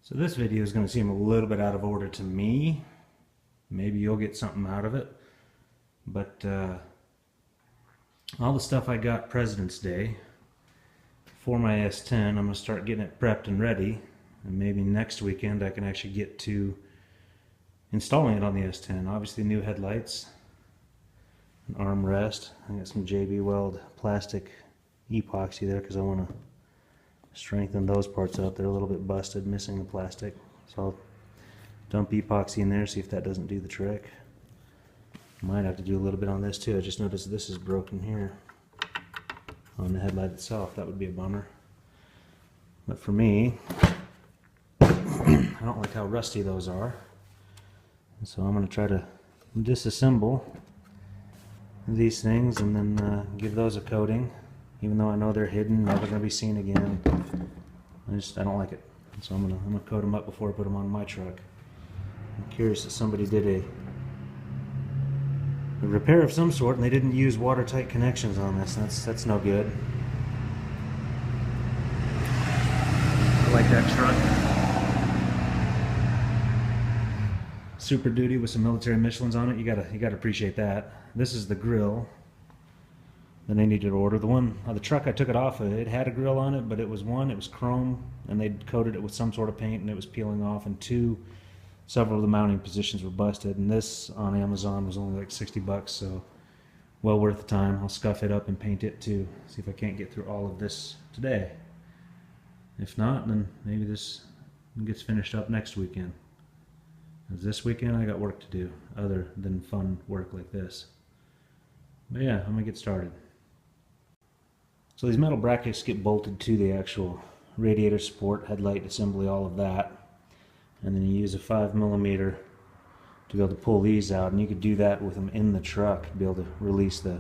So this video is going to seem a little bit out of order to me. Maybe you'll get something out of it. But all the stuff I got President's Day for my S10, I'm going to start getting it prepped and ready. And maybe next weekend I can actually get to installing it on the S10. Obviously new headlights, an armrest. I got some JB Weld plastic epoxy there because I want to strengthen those parts up. They're a little bit busted, missing the plastic. So I'll dump epoxy in there, see if that doesn't do the trick. Might have to do a little bit on this too. I just noticed this is broken here on the headlight itself. That would be a bummer. But for me, I don't like how rusty those are. So I'm going to try to disassemble these things and then give those a coating. Even though I know they're hidden, never going to be seen again. I don't like it. So I'm gonna coat them up before I put them on my truck. I'm curious if somebody did a repair of some sort and they didn't use watertight connections on this. That's no good. I like that truck. Super Duty with some military Michelins on it. You gotta appreciate that. This is the grill that I needed to order. The truck I took it off of, it had a grill on it, but it was chrome, and they'd coated it with some sort of paint, and it was peeling off, and several of the mounting positions were busted, and this on Amazon was only like 60 bucks, so well worth the time. I'll scuff it up and paint it too, see if I can't get through all of this today. If not, then maybe this gets finished up next weekend. Because this weekend I got work to do, other than fun work like this. But yeah, I'm gonna get started. So these metal brackets get bolted to the actual radiator support, headlight assembly, all of that. And then you use a 5mm to be able to pull these out. And you could do that with them in the truck, to be able to release the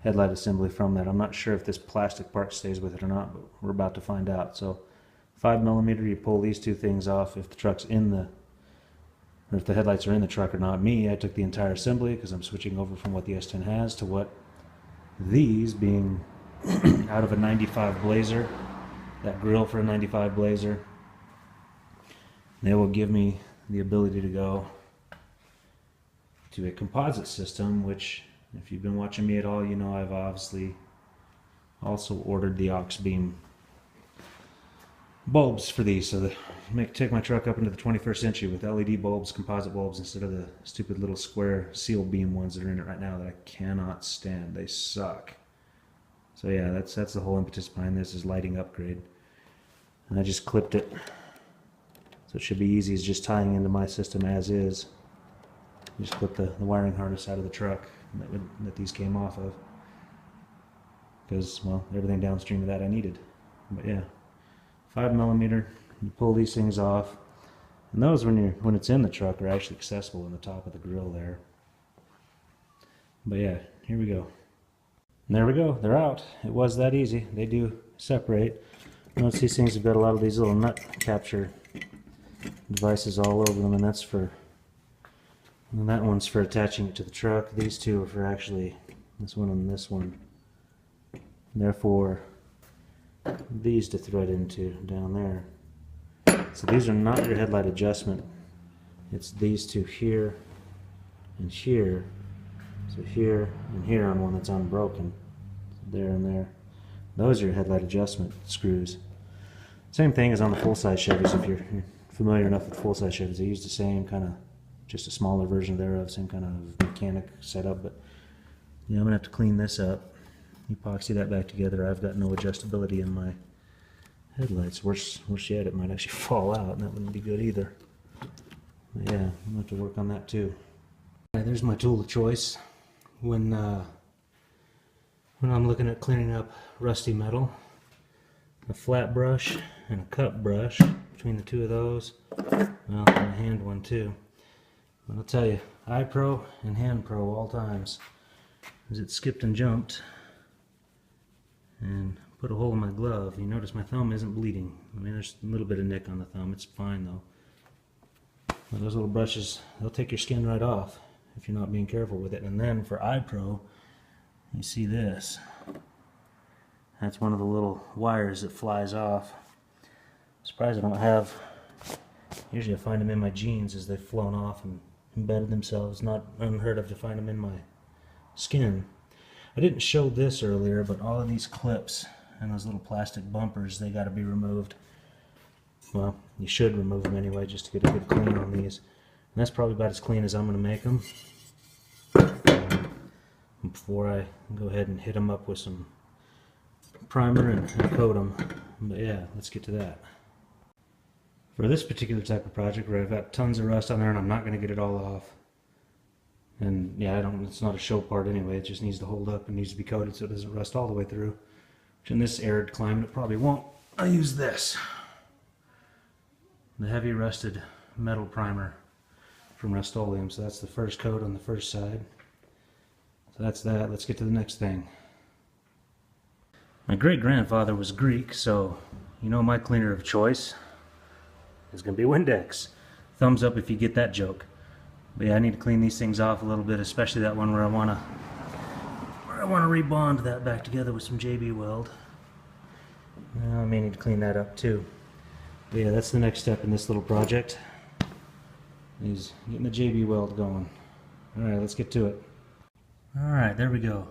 headlight assembly from that. I'm not sure if this plastic part stays with it or not, but we're about to find out. So 5mm, you pull these two things off if the truck's or if the headlights are in the truck or not. Me, I took the entire assembly because I'm switching over from what the S10 has to what these, being out of a 95 Blazer, that grill for a 95 Blazer, they will give me the ability to go to a composite system, which if you've been watching me at all, you know I've obviously also ordered the aux beam bulbs for these, so that take my truck up into the 21st century with LED bulbs, composite bulbs, instead of the stupid little square seal beam ones that are in it right now that I cannot stand. They suck. So yeah, that's the whole impetus behind this, is lighting upgrade. And I just clipped it, so it should be easy. It's just tying into my system as is. Just clip the wiring harness out of the truck that these came off of, because, well, everything downstream of that I needed. But yeah, 5mm, you pull these things off, and those, when it's in the truck, are actually accessible in the top of the grill there. But yeah, here we go. And there we go, they're out. It was that easy. They do separate. Notice these things have got a lot of these little nut capture devices all over them, and that one's for attaching it to the truck. These two are for actually this one and this one. Therefore, these to thread into down there. So these are not your headlight adjustment. It's these two here and here. So here and here on one that's unbroken. So there and there. Those are your headlight adjustment screws. Same thing as on the full-size Chevys. If you're familiar enough with full-size Chevys, they use the same kind of, just a smaller version thereof, same kind of mechanic setup. But yeah, I'm gonna have to clean this up, epoxy that back together. I've got no adjustability in my headlights. Worse yet, it might actually fall out, and that wouldn't be good either. But yeah, I'm gonna have to work on that too. All right, there's my tool of choice when I'm looking at cleaning up rusty metal. A flat brush and a cup brush. Between the two of those, well, and a hand one too. But I'll tell you, eye pro and hand pro all times. As it skipped and jumped and put a hole in my glove. You notice my thumb isn't bleeding. I mean, there's a little bit of nick on the thumb. It's fine though. But those little brushes, they'll take your skin right off if you're not being careful with it. And then for eye pro, you see this. That's one of the little wires that flies off. Surprised I don't have Usually I find them in my jeans as they've flown off and embedded themselves. Not unheard of to find them in my skin. I didn't show this earlier, but all of these clips and those little plastic bumpers, they got to be removed. Well, you should remove them anyway, just to get a good clean on these. And that's probably about as clean as I'm going to make them. Before I go ahead and hit them up with some primer and coat them. But yeah, let's get to that. For this particular type of project where I've got tons of rust on there and I'm not going to get it all off. And yeah, it's not a show part anyway, it just needs to hold up and needs to be coated so it doesn't rust all the way through. Which in this arid climate it probably won't. I use this. The heavy rusted metal primer from Rust-Oleum. So that's the first coat on the first side. So that's that. Let's get to the next thing. My great-grandfather was Greek, so you know my cleaner of choice is going to be Windex. Thumbs up if you get that joke. But yeah, I need to clean these things off a little bit, especially that one where I want to rebond that back together with some JB Weld. I may need to clean that up too. But yeah, that's the next step in this little project, is getting the JB Weld going. Alright, let's get to it. Alright, there we go.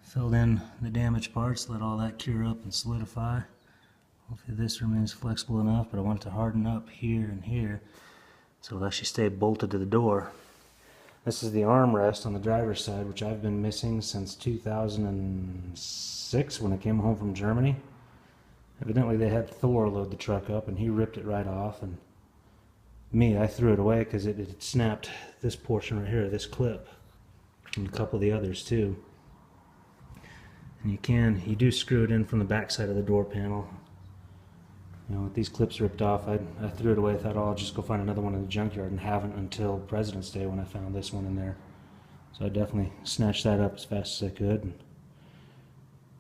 Filled in the damaged parts, let all that cure up and solidify. Hopefully this remains flexible enough, but I want it to harden up here and here so it'll actually stay bolted to the door. This is the armrest on the driver's side, which I've been missing since 2006 when I came home from Germany. Evidently they had Thor load the truck up and he ripped it right off, and I threw it away because it had snapped this portion right here, this clip, and a couple of the others too. And you do screw it in from the back side of the door panel. You know, with these clips ripped off, I threw it away. I thought, oh, I'll just go find another one in the junkyard, and haven't until President's Day when I found this one in there. So I definitely snatched that up as fast as I could. And,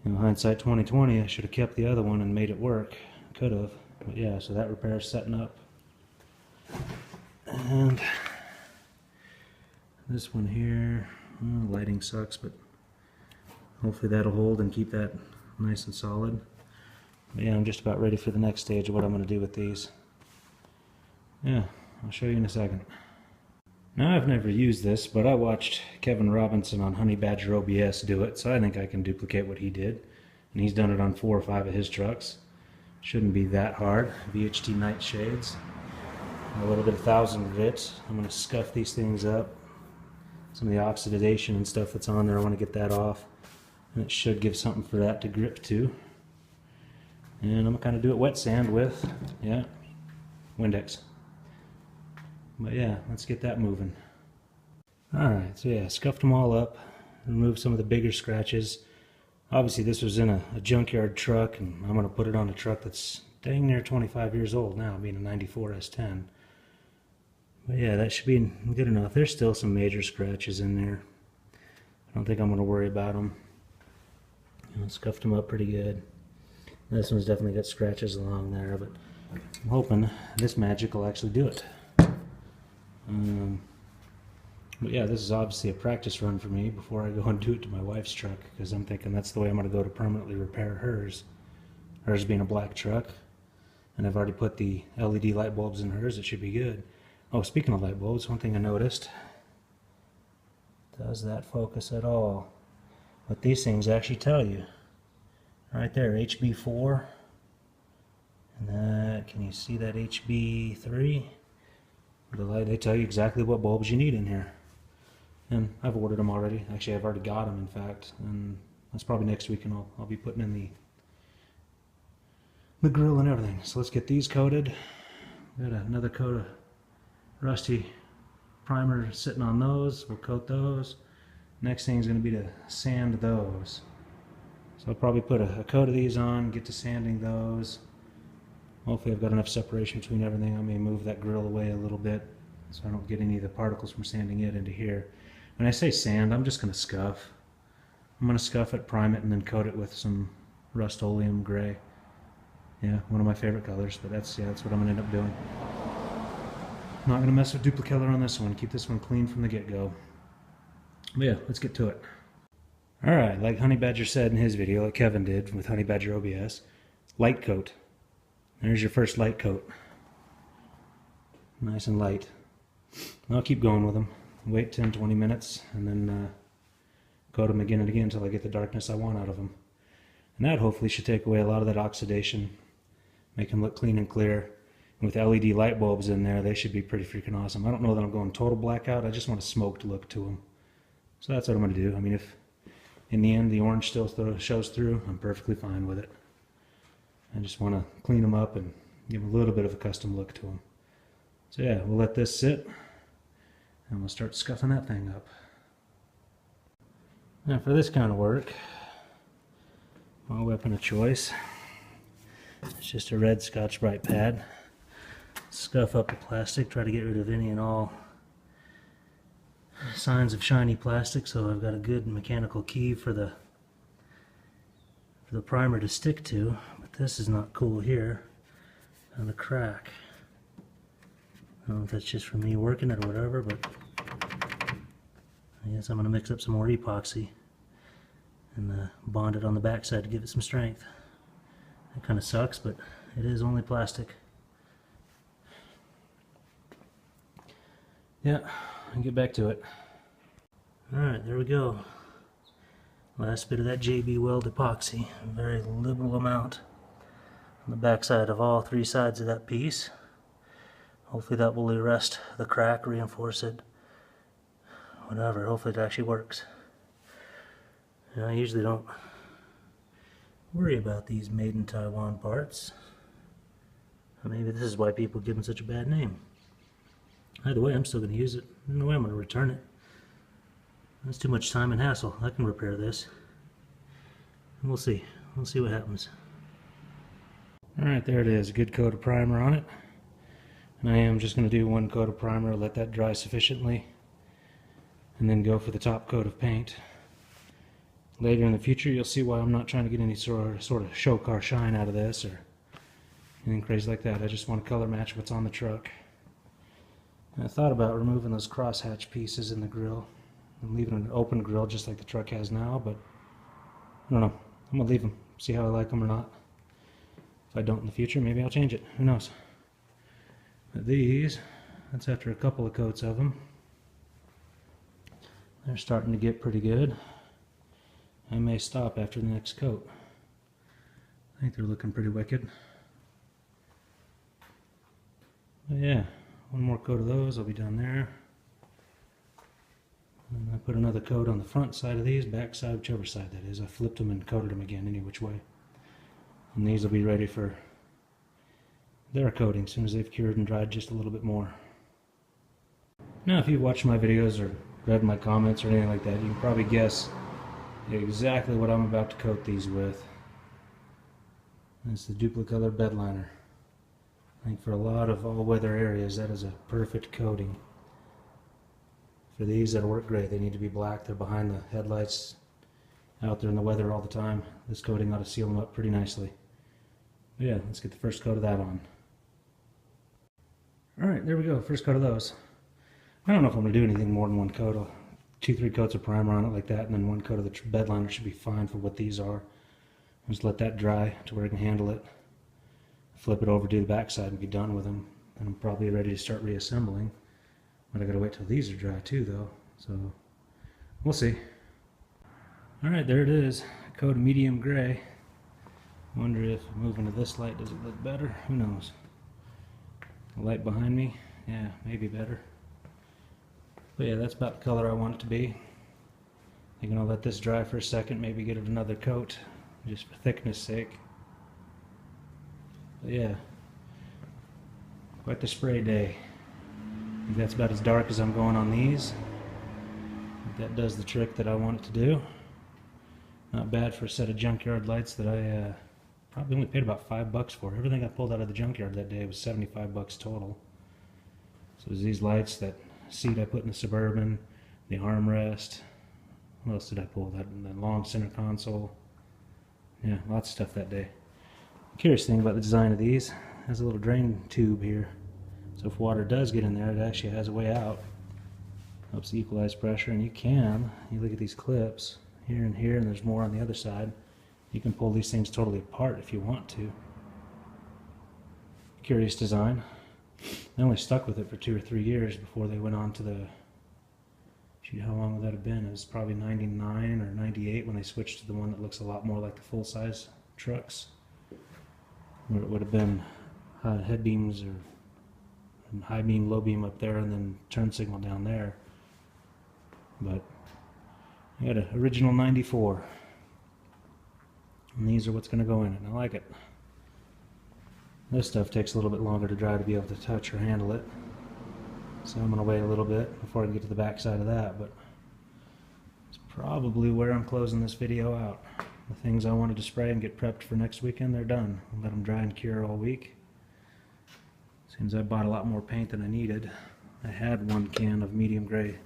you know, hindsight 2020, I should have kept the other one and made it work. Could have. But yeah, so that repair is setting up. And this one here, lighting sucks, but hopefully that'll hold and keep that nice and solid. But yeah, I'm just about ready for the next stage of what I'm going to do with these. Yeah, I'll show you in a second. Now, I've never used this, but I watched Kevin Robinson on Honey Badger OBS do it, so I think I can duplicate what he did. And he's done it on 4 or 5 of his trucks. Shouldn't be that hard. VHT Nightshades. A little bit of 1000 grit. I'm going to scuff these things up. Some of the oxidation and stuff that's on there, I want to get that off. And it should give something for that to grip to. And I'm going to kind of do it wet sand with, yeah, Windex. But yeah, let's get that moving. Alright, so yeah, scuffed them all up, removed some of the bigger scratches. Obviously this was in a junkyard truck, and I'm going to put it on a truck that's dang near 25 years old now, being a 94 S10. But yeah, that should be good enough. There's still some major scratches in there. I don't think I'm going to worry about them. You know, scuffed them up pretty good. This one's definitely got scratches along there, but I'm hoping this magic will actually do it. But yeah, this is obviously a practice run for me before I go and do it to my wife's truck, because I'm thinking that's the way I'm going to go to permanently repair hers. Hers being a black truck, and I've already put the LED light bulbs in hers. It should be good. Oh, speaking of light bulbs, one thing I noticed, does that focus at all? What these things actually tell you. Right there, HB4, and that, can you see that HB3? The light, they tell you exactly what bulbs you need in here. And I've ordered them already. Actually, I've already got them, in fact, and that's probably next week, and I'll be putting in the grill and everything. So let's get these coated. Got another coat of rusty primer sitting on those. We'll coat those. Next thing is going to be to sand those. So I'll probably put a coat of these on, get to sanding those. Hopefully I've got enough separation between everything. I may move that grill away a little bit so I don't get any of the particles from sanding it into here. When I say sand, I'm just going to scuff. I'm going to scuff it, prime it, and then coat it with some Rust-Oleum gray. Yeah, one of my favorite colors, but that's what I'm going to end up doing. I'm not going to mess with duplicolor on this one. Keep this one clean from the get-go. But yeah, let's get to it. Alright, like Honey Badger said in his video, like Kevin did with Honey Badger OBS, light coat. There's your first light coat. Nice and light. I'll keep going with them. Wait 10-20 minutes and then coat them again and again until I get the darkness I want out of them. And that hopefully should take away a lot of that oxidation, make them look clean and clear. And with LED light bulbs in there, they should be pretty freaking awesome. I don't know that I'm going total blackout, I just want a smoked look to them. So that's what I'm going to do. I mean, if in the end the orange still shows through, I'm perfectly fine with it. I just want to clean them up and give them a little bit of a custom look to them. So yeah, we'll let this sit and we'll start scuffing that thing up. Now for this kind of work, my weapon of choice, it's just a red Scotch-Brite pad. Scuff up the plastic, try to get rid of any and all signs of shiny plastic, so I've got a good mechanical key for the primer to stick to. But this is not cool here on the crack. I don't know if that's just from me working it or whatever, but I guess I'm going to mix up some more epoxy and bond it on the backside to give it some strength. That kind of sucks, but it is only plastic. Yeah, I'll get back to it. Alright, there we go. Last bit of that JB Weld epoxy. A very liberal amount on the backside of all three sides of that piece. Hopefully that will arrest the crack, reinforce it, whatever. Hopefully it actually works. You know, I usually don't worry about these made in Taiwan parts. Maybe this is why people give them such a bad name. Either way, I'm still going to use it. No way I'm going to return it. That's too much time and hassle. I can repair this. And we'll see. We'll see what happens. Alright, there it is. A good coat of primer on it. And I am just going to do one coat of primer, let that dry sufficiently, and then go for the top coat of paint. Later in the future, you'll see why I'm not trying to get any sort of show car shine out of this or anything crazy like that. I just want to color match what's on the truck. And I thought about removing those crosshatch pieces in the grill and leaving an open grill just like the truck has now, but I don't know. I'm going to leave them, see how I like them or not. If I don't in the future, maybe I'll change it. Who knows? But these, that's after a couple of coats of them. They're starting to get pretty good. I may stop after the next coat. I think they're looking pretty wicked. But yeah, one more coat of those, I'll be done there. And I put another coat on the front side of these, back side, whichever side that is. I flipped them and coated them again, any which way. And these will be ready for their coating as soon as they've cured and dried just a little bit more. Now, if you've watched my videos or read my comments or anything like that, you can probably guess exactly what I'm about to coat these with. It's the Duplicolor bed liner. I think for a lot of all-weather areas, that is a perfect coating. For these, that'll work great. They need to be black. They're behind the headlights, out there in the weather all the time. This coating ought to seal them up pretty nicely. But yeah, let's get the first coat of that on. Alright, there we go. First coat of those. I don't know if I'm going to do anything more than one coat. 2-3 coats of primer on it like that, and then one coat of the bed liner should be fine for what these are. Just let that dry to where I can handle it. Flip it over, do the back side, and be done with them. And I'm probably ready to start reassembling. But I gotta wait till these are dry too, though. So we'll see. Alright, there it is. A coat of medium gray. Wonder if moving to this light, does it look better? Who knows? The light behind me? Yeah, maybe better. But yeah, that's about the color I want it to be. I'm gonna let this dry for a second, maybe get it another coat, just for thickness sake. But yeah, quite the spray day. I think that's about as dark as I'm going on these. That does the trick that I want it to do. Not bad for a set of junkyard lights that I probably only paid about $5 for. Everything I pulled out of the junkyard that day was $75 total. So there's these lights, that seat I put in the Suburban, the armrest. What else did I pull? That long center console. Yeah, lots of stuff that day. The curious thing about the design of these, it has a little drain tube here. So if water does get in there, it actually has a way out. Helps equalize pressure, and you look at these clips here, and there's more on the other side. You can pull these things totally apart if you want to. Curious design. They only stuck with it for 2 or 3 years before they went on to the, gee, how long would that have been? It was probably 99 or 98 when they switched to the one that looks a lot more like the full-size trucks, where it would have been head beams or high beam, low beam up there, and then turn signal down there. But I got an original 94, and these are what's going to go in it. I like it. This stuff takes a little bit longer to dry to be able to touch or handle it, so I'm going to wait a little bit before I get to the back side of that. But it's probably where I'm closing this video out. The things I wanted to spray and get prepped for next weekend, they're done. I'll let them dry and cure all week. Seems I bought a lot more paint than I needed. I had 1 can of medium gray,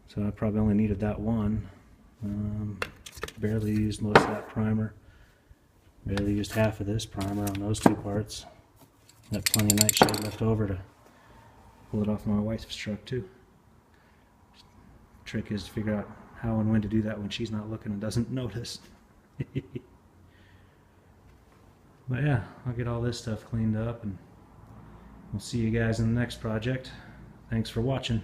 so I probably only needed that one. Barely used most of that primer. Barely used half of this primer on those 2 parts. Got plenty of Nightshade left over to pull it off my wife's truck too. Trick is to figure out how and when to do that when she's not looking and doesn't notice. But yeah, I'll get all this stuff cleaned up, and we'll see you guys in the next project. Thanks for watching.